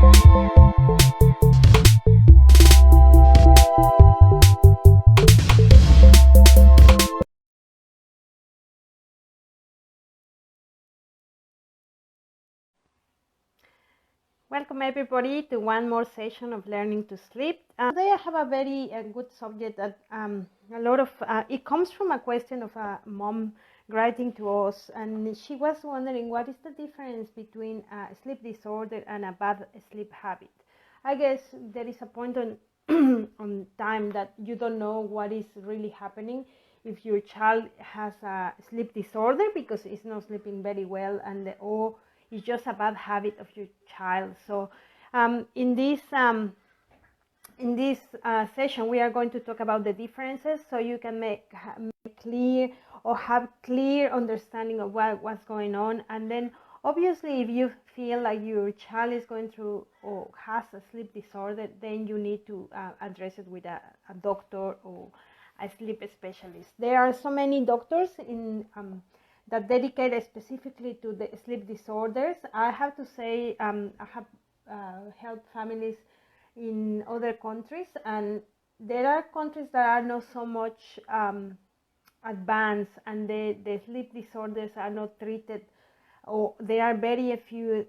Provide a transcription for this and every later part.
Welcome everybody to one more session of Learning to Sleep. Today I have a very good subject that it comes from a question of a mom writing to us, and she was wondering what is the difference between a sleep disorder and a bad sleep habit. I guess there is a point on on time that you don't know what is really happening if your child has a sleep disorder because it's not sleeping very well, or it's just a bad habit of your child. So in this session we are going to talk about the differences so you can make clear or have clear understanding of what's going on. And then obviously if you feel like your child is going through or has a sleep disorder, then you need to address it with a doctor or a sleep specialist. There are so many doctors in that dedicated specifically to the sleep disorders. I have to say I have helped families in other countries, and there are countries that are not so much advanced, and the sleep disorders are not treated, or there are very few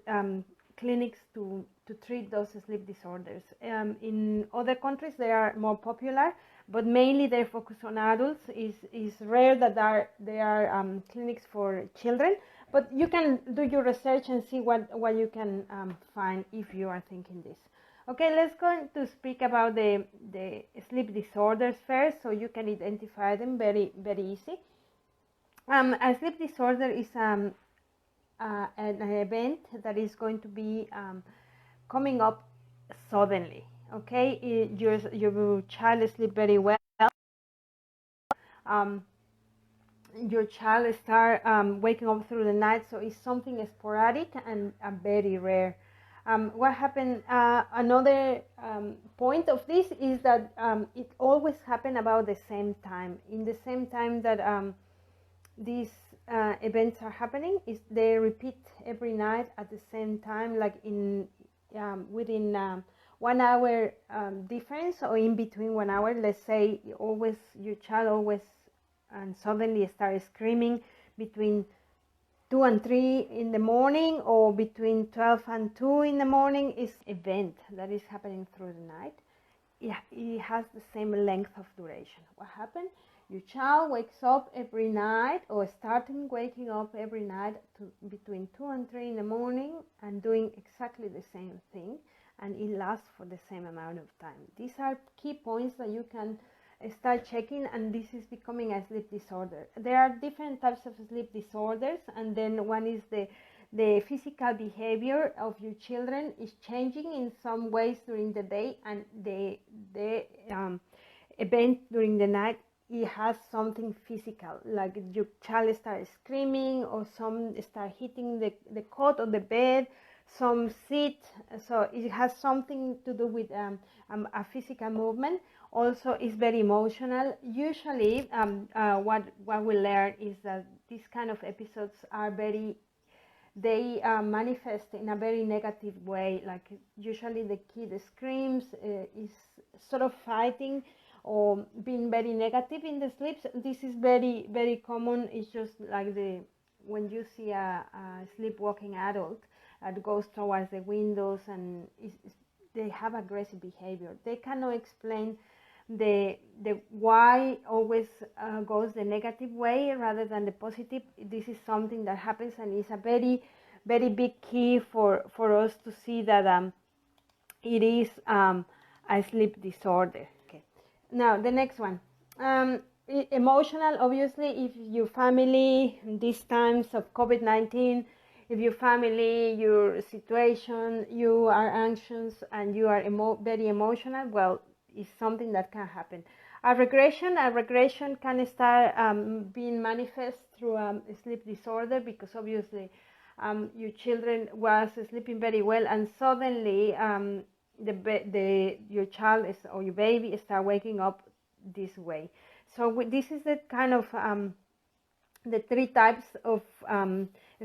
clinics to treat those sleep disorders. In other countries they are more popular, but mainly they focus on adults. Is rare that there are clinics for children, but you can do your research and see what you can find if you are thinking this. Okay, let's go to speak about the sleep disorders first, so you can identify them very easy. A sleep disorder is an event that is going to be coming up suddenly. Okay, your child sleep very well. Your child start waking up through the night, so it's something sporadic and very rare. What happened? Another point of this is that it always happen about the same time. In the same time that these events are happening, is they repeat every night at the same time, like in within 1 hour difference, or in between 1 hour. Let's say your child always and suddenly start screaming between 2 and 3 in the morning, or between 12 and 2 in the morning. Is event that is happening through the night. It has the same length of duration. What happened? Your child wakes up every night, or starting waking up every night between 2 and 3 in the morning, and doing exactly the same thing, and it lasts for the same amount of time. These are key points that you can start checking, and this is becoming a sleep disorder. There are different types of sleep disorders, and then one is the physical behavior of your children is changing in some ways during the day, and the event during the night, it has something physical, like your child starts screaming, or some start hitting the cot or the bed, some sit. So it has something to do with a physical movement. Also is very emotional. Usually what we learn is that these kind of episodes are they manifest in a very negative way. Like usually the kid screams, is sort of fighting or being very negative in the sleep. This is very common. It's just like when you see a sleepwalking adult that goes towards the windows, and they have aggressive behavior. They cannot explain the why always goes the negative way rather than the positive. This is something that happens, and is a very big key for us to see that it is a sleep disorder. Okay, now the next one, emotional. Obviously, if your family in these times of COVID-19, if your family, your situation, you are anxious and you are very emotional, well, is something that can happen. A regression can start being manifest through a sleep disorder, because obviously your children was sleeping very well, and suddenly your child or your baby start waking up this way. So this is the kind of the three types of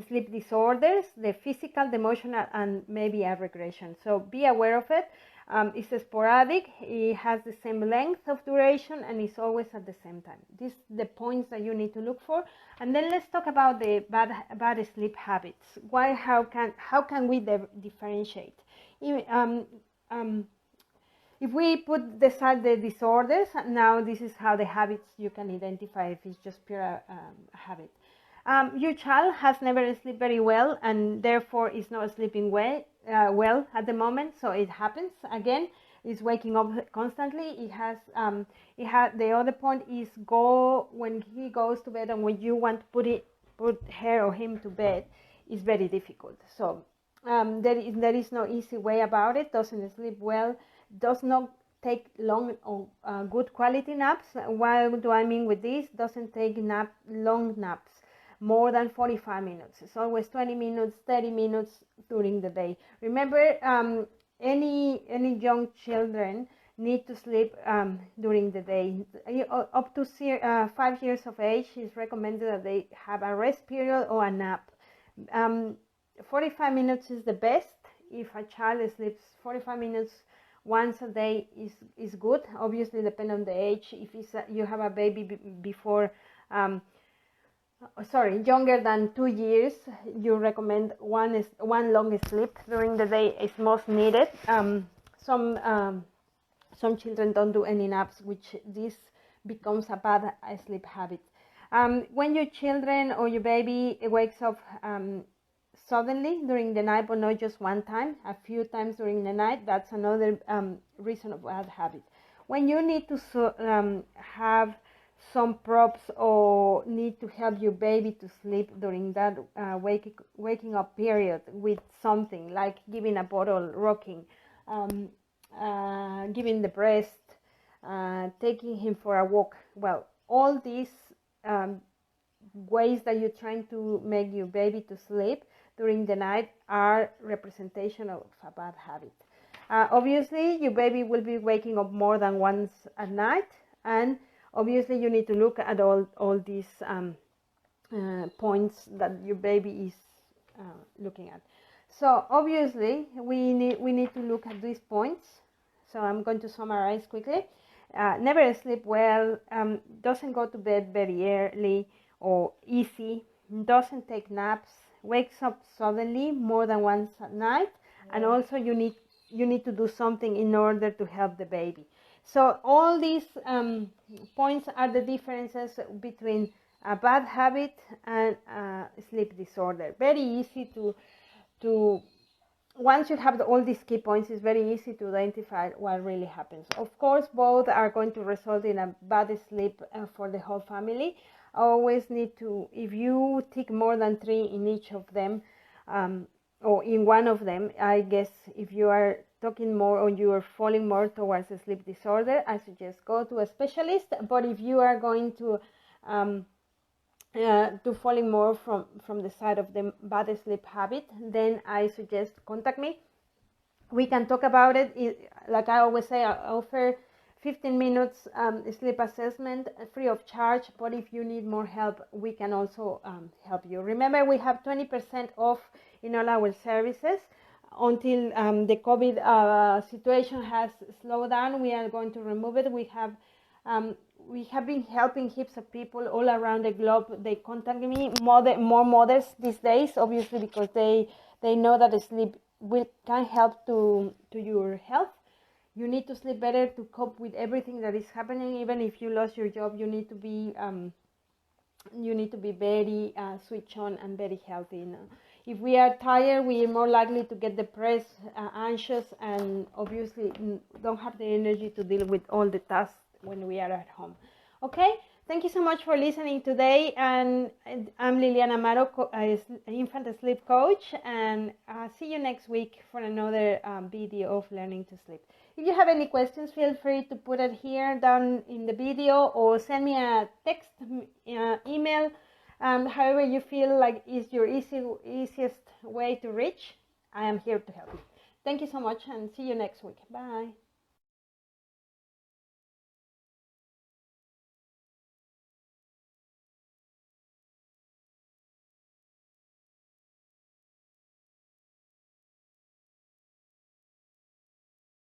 sleep disorders, the physical, the emotional, and maybe a regression. So be aware of it. It's sporadic, it has the same length of duration, and it's always at the same time. These are the points that you need to look for. And then let's talk about the bad sleep habits. How can we differentiate? If we put aside the disorders, now this is how the habits you can identify if it's just pure habit. Your child has never slept very well and therefore is not sleeping well at the moment, so it happens again. Is waking up constantly. The other point is when he goes to bed and when you want to put her or him to bed, is very difficult. So there is no easy way about it. Doesn't sleep well, does not take long or good quality naps. What do I mean with this? Doesn't take long naps, more than 45 minutes. It's always 20 minutes, 30 minutes during the day. Remember, any young children need to sleep during the day. Up to 5 years of age, it's recommended that they have a rest period or a nap. 45 minutes is the best. If a child sleeps 45 minutes once a day is good. Obviously, depending on the age. If you have a baby younger than 2 years, you recommend one long sleep during the day is most needed. Some children don't do any naps, which this becomes a bad sleep habit. When your children or your baby wakes up suddenly during the night, but not just one time, a few times during the night, that's another reason of bad habit. When you need to have some props or need to help your baby to sleep during that waking up period with something like giving a bottle, rocking, giving the breast, taking him for a walk. Well, all these ways that you're trying to make your baby to sleep during the night are representation of a bad habit. Obviously, your baby will be waking up more than once at night, and obviously you need to look at all these points that your baby is looking at. So obviously we need to look at these points. So I'm going to summarize quickly. Never sleep well, doesn't go to bed very early or easy, doesn't take naps, wakes up suddenly more than once at night, and also you need to do something in order to help the baby. So all these points are the differences between a bad habit and sleep disorder. Very easy to once you have all these key points, it's very easy to identify what really happens. Of course, both are going to result in a bad sleep for the whole family. Always need to, if you tick more than 3 in each of them, or in one of them, I guess if you are talking more or you are falling more towards a sleep disorder, I suggest go to a specialist. But if you are going to falling more from the side of the bad sleep habit, then I suggest contact me. We can talk about it. Like I always say, I offer 15 minutes sleep assessment free of charge, but if you need more help, we can also help you. Remember, we have 20% off in all our services until the COVID situation has slowed down. We are going to remove it. We have been helping heaps of people all around the globe. They contact me, more mothers these days, obviously, because they know that the sleep can help to your health. You need to sleep better to cope with everything that is happening. Even if you lost your job, you need to be very switch on and very healthy. You know? If we are tired, we are more likely to get depressed, anxious, and obviously don't have the energy to deal with all the tasks when we are at home. Okay, thank you so much for listening today, and I'm Liliana Amaro, infant sleep coach, and see you next week for another video of learning to sleep. If you have any questions, feel free to put it here down in the video or send me a text, email, however you feel like is your easiest way to reach. I am here to help you. Thank you so much and see you next week. Bye.